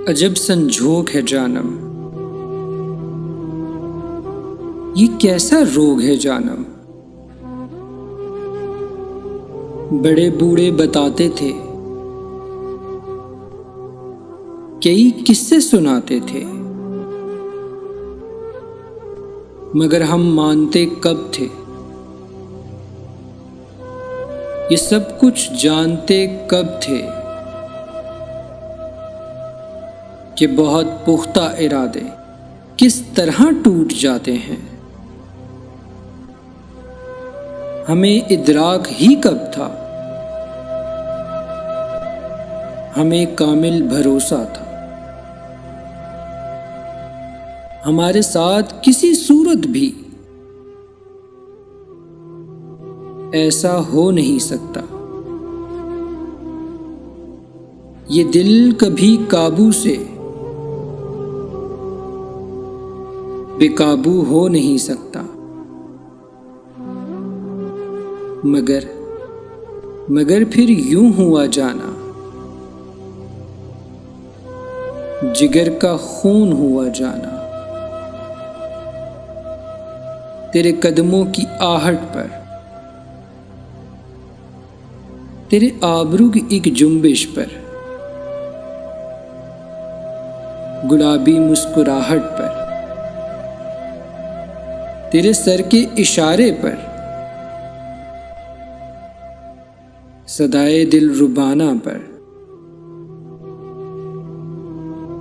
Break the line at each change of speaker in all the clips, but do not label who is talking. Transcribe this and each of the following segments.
अजब संजोग है जानम, ये कैसा रोग है जानम। बड़े बूढ़े बताते थे, कई किस्से सुनाते थे, मगर हम मानते कब थे। ये सब कुछ जानते कब थे कि बहुत पुख्ता इरादे किस तरह टूट जाते हैं। हमें इदराक ही कब था, हमें कामिल भरोसा था। हमारे साथ किसी सूरत भी ऐसा हो नहीं सकता। ये दिल कभी काबू से बेकाबू हो नहीं सकता। मगर फिर यूं हुआ जाना, जिगर का खून हुआ जाना। तेरे कदमों की आहट पर, तेरे आबरू की एक जुम्बिश पर, गुलाबी मुस्कुराहट पर, तेरे सर के इशारे पर, सदाए दिल रुबाना पर,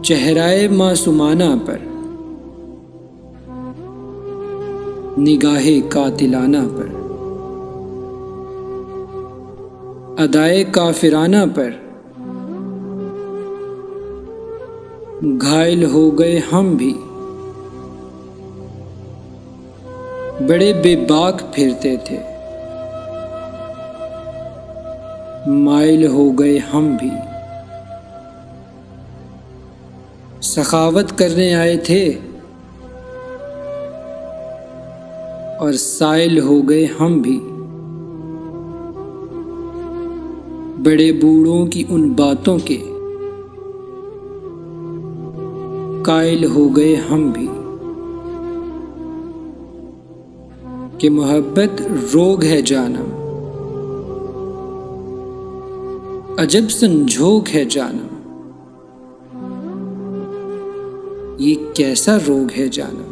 चेहराए मासूमाना पर, निगाहे कातिलाना पर, अदाए काफिराना पर घायल हो गए हम भी। बड़े बेबाक फिरते थे, माइल हो गए हम भी। सखावत करने आए थे और साइल हो गए हम भी। बड़े बूढ़ों की उन बातों के कायल हो गए हम भी कि मोहब्बत रोग है जानम, अजब संजोग है जानम, ये कैसा रोग है जानम।